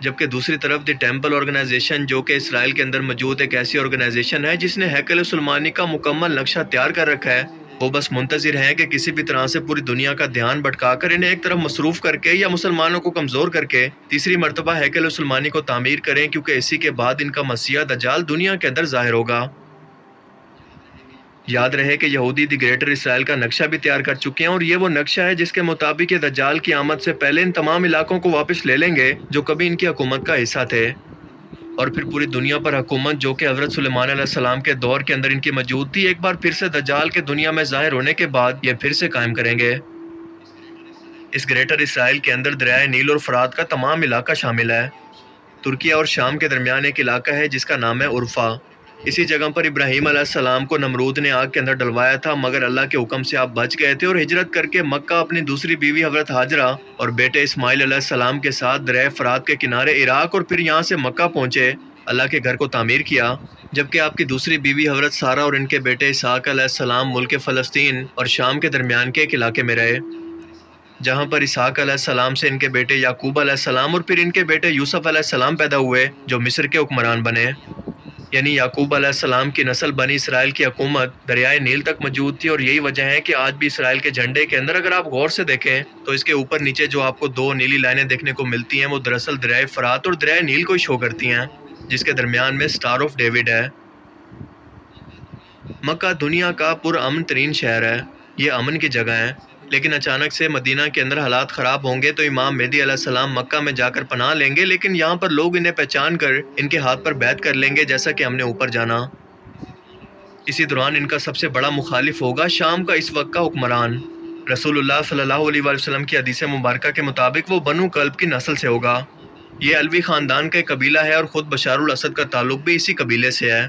جبکہ دوسری طرف دی ٹیمپل آرگنائزیشن جو کہ اسرائیل کے اندر موجود ایک ایسی آرگنائزیشن ہے جس نے ہیکل سلیمانی کا مکمل نقشہ تیار کر رکھا ہے، وہ بس منتظر ہیں کہ کسی بھی طرح سے پوری دنیا کا دھیان بھٹکا کر انہیں ایک طرف مصروف کر کے یا مسلمانوں کو کمزور کر کے تیسری مرتبہ ہیکل سلیمانی کو تعمیر کریں، کیونکہ اسی کے بعد ان کا مسیح دجال دنیا کے اندر ظاہر ہوگا۔ یاد رہے کہ یہودی دی گریٹر اسرائیل کا نقشہ بھی تیار کر چکے ہیں، اور یہ وہ نقشہ ہے جس کے مطابق یہ دجال کی آمد سے پہلے ان تمام علاقوں کو واپس لے لیں گے جو کبھی ان کی حکومت کا حصہ تھے، اور پھر پوری دنیا پر حکومت جو کہ حضرت سلیمان علیہ السلام کے دور کے اندر ان کی موجود تھی، ایک بار پھر سے دجال کے دنیا میں ظاہر ہونے کے بعد یہ پھر سے قائم کریں گے۔ اس گریٹر اسرائیل کے اندر دریائے نیل اور فرات کا تمام علاقہ شامل ہے۔ ترکیہ اور شام کے درمیان ایک علاقہ ہے جس کا نام ہے عرفہ۔ اسی جگہ پر ابراہیم علیہ السلام کو نمرود نے آگ کے اندر ڈلوایا تھا، مگر اللہ کے حکم سے آپ بچ گئے تھے اور ہجرت کر کے مکہ اپنی دوسری بیوی حضرت ہاجرہ اور بیٹے اسماعیل علیہ السلام کے ساتھ دریائے فرات کے کنارے عراق اور پھر یہاں سے مکہ پہنچے، اللہ کے گھر کو تعمیر کیا، جبکہ آپ کی دوسری بیوی حضرت سارہ اور ان کے بیٹے اسحاق علیہ السلام ملک فلسطین اور شام کے درمیان کے ایک علاقے میں رہے، جہاں پر اسحاق علیہ السلام سے ان کے بیٹے یعقوب علیہ السلام اور پھر ان کے بیٹے یوسف علیہ السلام پیدا ہوئے جو مصر کے حکمران بنے۔ یعنی یعقوب علیہ السلام کی نسل بنی اسرائیل کی حکومت دریائے نیل تک موجود تھی، اور یہی وجہ ہے کہ آج بھی اسرائیل کے جھنڈے کے اندر اگر آپ غور سے دیکھیں تو اس کے اوپر نیچے جو آپ کو دو نیلی لائنیں دیکھنے کو ملتی ہیں وہ دراصل دریائے فرات اور دریائے نیل کو شو کرتی ہیں، جس کے درمیان میں سٹار آف ڈیوڈ ہے۔ مکہ دنیا کا پرامن ترین شہر ہے، یہ امن کی جگہ ہے، لیکن اچانک سے مدینہ کے اندر حالات خراب ہوں گے تو امام مہدی علیہ السلام مکہ میں جا کر پناہ لیں گے، لیکن یہاں پر لوگ انہیں پہچان کر ان کے ہاتھ پر بیعت کر لیں گے، جیسا کہ ہم نے اوپر جانا۔ اسی دوران ان کا سب سے بڑا مخالف ہوگا شام کا اس وقت کا حکمران۔ رسول اللہ صلی اللہ علیہ وآلہ وسلم کی حدیث مبارکہ کے مطابق وہ بنو کلب کی نسل سے ہوگا۔ یہ علوی خاندان کا ایک قبیلہ ہے اور خود بشار الاسد کا تعلق بھی اسی قبیلے سے ہے۔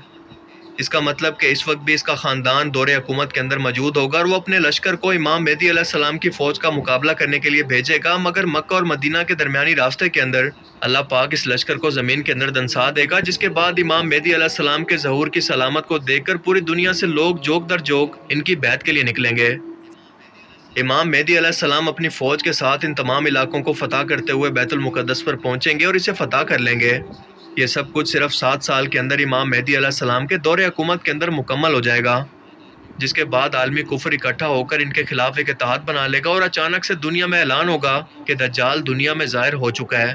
اس کا مطلب کہ اس وقت بھی اس کا خاندان دور حکومت کے اندر موجود ہوگا، اور وہ اپنے لشکر کو امام مہدی علیہ السلام کی فوج کا مقابلہ کرنے کے لیے بھیجے گا، مگر مکہ اور مدینہ کے درمیانی راستے کے اندر اللہ پاک اس لشکر کو زمین کے اندر دنسا دے گا، جس کے بعد امام مہدی علیہ السلام کے ظہور کی سلامت کو دیکھ کر پوری دنیا سے لوگ جوک در جوک ان کی بیعت کے لیے نکلیں گے۔ امام مہدی علیہ السلام اپنی فوج کے ساتھ ان تمام علاقوں کو فتح کرتے ہوئے بیت المقدس پر پہنچیں گے اور اسے فتح کر لیں گے۔ یہ سب کچھ صرف 7 سال کے اندر امام مہدی علیہ السلام کے دور حکومت کے اندر مکمل ہو جائے گا، جس کے بعد عالمی کفر اکٹھا ہو کر ان کے خلاف ایک اتحاد بنا لے گا، اور اچانک سے دنیا میں اعلان ہوگا کہ دجال دنیا میں ظاہر ہو چکا ہے۔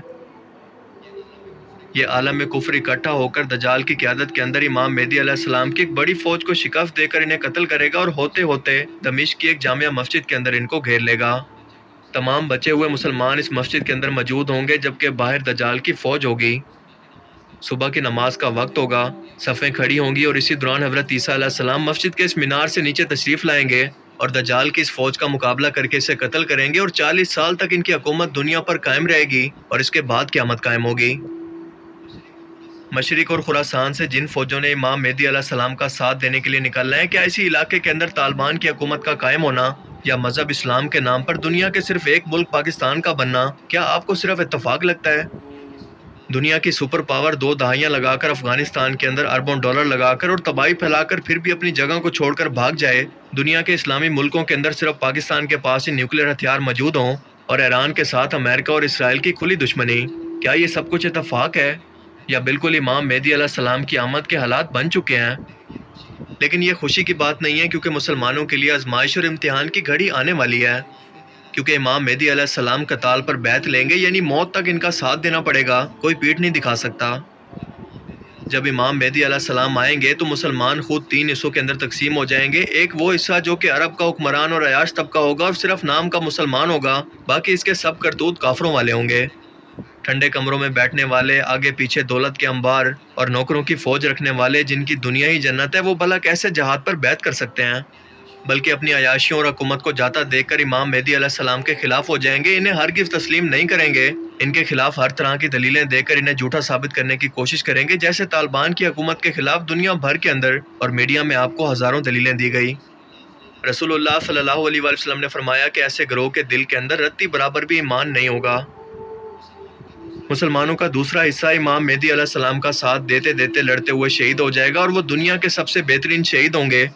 یہ عالم کفر اکٹھا ہو کر دجال کی قیادت کے اندر امام مہدی علیہ السلام کی ایک بڑی فوج کو شکست دے کر انہیں قتل کرے گا، اور ہوتے ہوتے دمشق کی ایک جامع مسجد کے اندر ان کو گھیر لے گا۔ تمام بچے ہوئے مسلمان اس مسجد کے اندر موجود ہوں گے، جبکہ باہر دجال کی فوج ہوگی۔ صبح کی نماز کا وقت ہوگا، صفیں کھڑی ہوں گی، اور اسی دوران حضرت عیسیٰ علیہ السلام مسجد کے اس مینار سے نیچے تشریف لائیں گے اور دجال کی اس فوج کا مقابلہ کر کے اسے قتل کریں گے، اور 40 سال تک ان کی حکومت دنیا پر قائم رہے گی، اور اس کے بعد قیامت قائم ہوگی۔ مشرق اور خراسان سے جن فوجوں نے امام مہدی علیہ السلام کا ساتھ دینے کے لیے نکلنا ہے، کیا اسی علاقے کے اندر طالبان کی حکومت کا قائم ہونا یا مذہب اسلام کے نام پر دنیا کے صرف ایک ملک پاکستان کا بننا، کیا آپ کو صرف اتفاق لگتا ہے؟ دنیا کی سپر پاور 2 دہائیاں لگا کر افغانستان کے اندر اربوں ڈالر لگا کر اور تباہی پھیلا کر پھر بھی اپنی جگہ کو چھوڑ کر بھاگ جائے، دنیا کے اسلامی ملکوں کے اندر صرف پاکستان کے پاس ہی نیوکلیر ہتھیار موجود ہوں، اور ایران کے ساتھ امریکہ اور اسرائیل کی کھلی دشمنی، کیا یہ سب کچھ اتفاق ہے یا بالکل امام مہدی علیہ السلام کی آمد کے حالات بن چکے ہیں؟ لیکن یہ خوشی کی بات نہیں ہے، کیونکہ مسلمانوں کے لیے آزمائش اور امتحان کی گھڑی آنے والی ہے، کیونکہ امام مہدی علیہ السلام قتال پر بیعت لیں گے، یعنی موت تک ان کا ساتھ دینا پڑے گا، کوئی پیٹھ نہیں دکھا سکتا۔ جب امام مہدی علیہ السلام آئیں گے تو مسلمان خود 3 حصوں کے اندر تقسیم ہو جائیں گے۔ ایک وہ حصہ جو کہ عرب کا حکمران اور عیاش طبقہ ہوگا اور صرف نام کا مسلمان ہوگا، باقی اس کے سب کرتوت کافروں والے ہوں گے، ٹھنڈے کمروں میں بیٹھنے والے، آگے پیچھے دولت کے انبار اور نوکروں کی فوج رکھنے والے، جن کی دنیا ہی جنت ہے، وہ بھلا کیسے جہاد پر بیعت کر سکتے ہیں؟ بلکہ اپنی عیاشیوں اور حکومت کو جاتا دیکھ کر امام مہدی علیہ السلام کے خلاف ہو جائیں گے، انہیں ہرگز تسلیم نہیں کریں گے، ان کے خلاف ہر طرح کی دلیلیں دے کر انہیں جھوٹا ثابت کرنے کی کوشش کریں گے، جیسے طالبان کی حکومت کے خلاف دنیا بھر کے اندر اور میڈیا میں آپ کو ہزاروں دلیلیں دی گئی۔ رسول اللہ صلی اللہ علیہ وآلہ وسلم نے فرمایا کہ ایسے گروہ کے دل کے اندر رتی برابر بھی ایمان نہیں ہوگا۔ مسلمانوں کا دوسرا حصہ امام مہدی علیہ السلام کا ساتھ دیتے دیتے لڑتے ہوئے شہید ہو جائے گا، اور وہ دنیا کے سب سے بہترین شہید ہوں گے،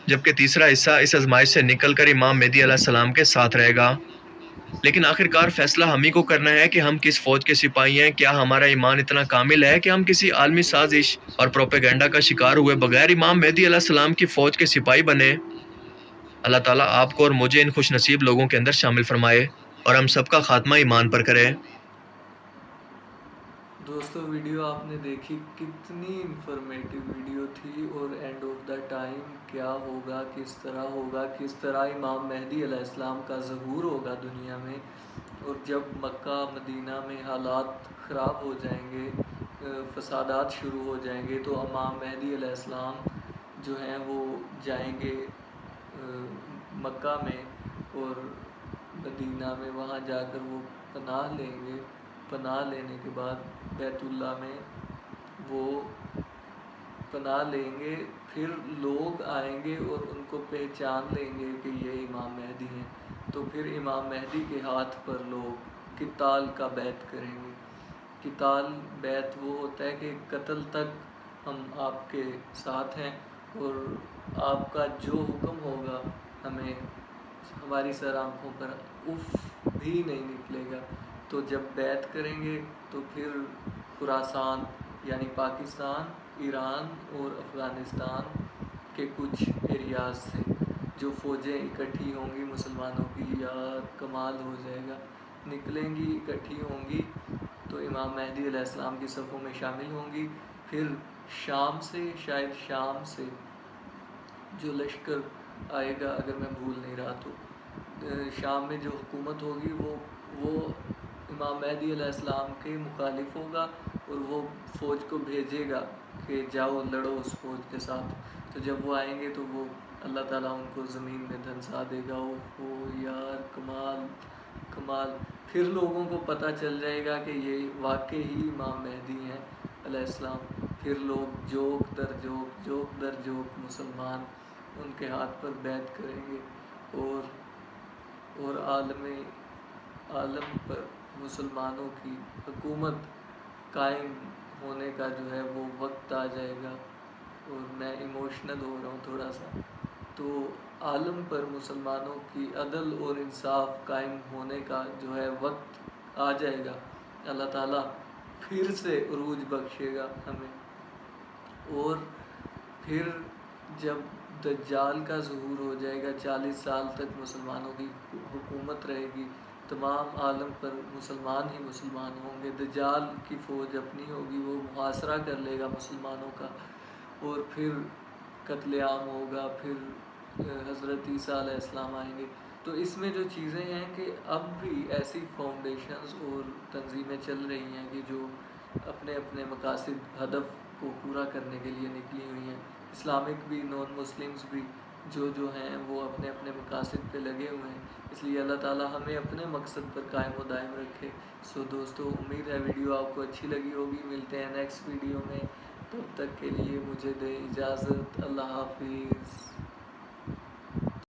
جبکہ تیسرا حصہ اس آزمائش سے نکل کر امام مہدی علیہ السلام کے ساتھ رہے گا۔ لیکن آخرکار فیصلہ ہم ہی کو کرنا ہے کہ ہم کس فوج کے سپاہی ہیں۔ کیا ہمارا ایمان اتنا کامل ہے کہ ہم کسی عالمی سازش اور پروپیگنڈا کا شکار ہوئے بغیر امام مہدی علیہ السلام کی فوج کے سپاہی بنے؟ اللہ تعالیٰ آپ کو اور مجھے ان خوش نصیب لوگوں کے اندر شامل فرمائے اور ہم سب کا خاتمہ ایمان پر کرے۔ دوستو ویڈیو آپ نے دیکھی، کتنی انفارمیٹیو ویڈیو تھی، اور اینڈ آف دا ٹائم کیا ہوگا، کس طرح امام مہدی علیہ السلام کا ظہور ہوگا دنیا میں، اور جب مکہ مدینہ میں حالات خراب ہو جائیں گے، فسادات شروع ہو جائیں گے، تو امام مہدی علیہ السلام جو ہیں وہ جائیں گے مکہ میں اور مدینہ میں، وہاں جا کر وہ پناہ لیں گے۔ پناہ لینے کے بعد بیت اللہ میں وہ پناہ لیں گے، پھر لوگ آئیں گے اور ان کو پہچان لیں گے کہ یہ امام مہدی ہیں، تو پھر امام مہدی کے ہاتھ پر لوگ قتال کا بیعت کریں گے۔ قتال بیعت وہ ہوتا ہے کہ قتل تک ہم آپ کے ساتھ ہیں، اور آپ کا جو حکم ہوگا ہمیں ہماری سر آنکھوں پر اف بھی نہیں نکلے گا۔ تو جب بیعت کریں گے تو پھر خراسان یعنی پاکستان، ایران اور افغانستان کے کچھ ایریاز سے جو فوجیں اکٹھی ہوں گی مسلمانوں کی، یا کمال ہو جائے گا، نکلیں گی، اکٹھی ہوں گی، تو امام مہدی علیہ السلام کی صفوں میں شامل ہوں گی۔ پھر شام سے، شاید شام سے جو لشکر آئے گا، اگر میں بھول نہیں رہا تو شام میں جو حکومت ہوگی وہ امام مہدی علیہ السلام کے مخالف ہوگا، اور وہ فوج کو بھیجے گا کہ جاؤ لڑو اس فوج کے ساتھ۔ تو جب وہ آئیں گے تو وہ اللہ تعالیٰ ان کو زمین میں دھنسا دے گا۔ وہ یار کمال کمال، پھر لوگوں کو پتہ چل جائے گا کہ یہ واقعی ہی امام مہدی ہیں علیہ السلام۔ پھر لوگ جوک در جوک مسلمان ان کے ہاتھ پر بیعت کریں گے، اور عالم پر مسلمانوں کی حکومت قائم ہونے کا جو ہے وہ وقت آ جائے گا۔ اور میں ایموشنل ہو رہا ہوں تھوڑا سا، تو عالم پر مسلمانوں کی عدل اور انصاف قائم ہونے کا جو ہے وقت آ جائے گا۔ اللہ تعالیٰ پھر سے عروج بخشے گا ہمیں، اور پھر جب دجال کا ظہور ہو جائے گا، 40 سال تک مسلمانوں کی حکومت رہے گی، تمام عالم پر مسلمان ہی مسلمان ہوں گے، دجال کی فوج اپنی ہوگی، وہ محاصرہ کر لے گا مسلمانوں کا، اور پھر قتل عام ہوگا، پھر حضرت عیسیٰ علیہ السلام آئیں گے۔ تو اس میں جو چیزیں ہیں کہ اب بھی ایسی فاؤنڈیشنز اور تنظیمیں چل رہی ہیں کہ جو اپنے اپنے مقاصد، ہدف کو پورا کرنے کے لیے نکلی ہوئی ہیں، اسلامک بھی، نان مسلمز بھی، جو ہیں وہ اپنے اپنے مقاصد پہ لگے ہوئے ہیں۔ اس لیے اللہ تعالیٰ ہمیں اپنے مقصد پر قائم و دائم رکھے۔ سو دوستو، امید ہے ویڈیو آپ کو اچھی لگی ہوگی۔ ملتے ہیں نیکسٹ ویڈیو میں، تب تک کے لیے مجھے دیں اجازت۔ اللہ حافظ۔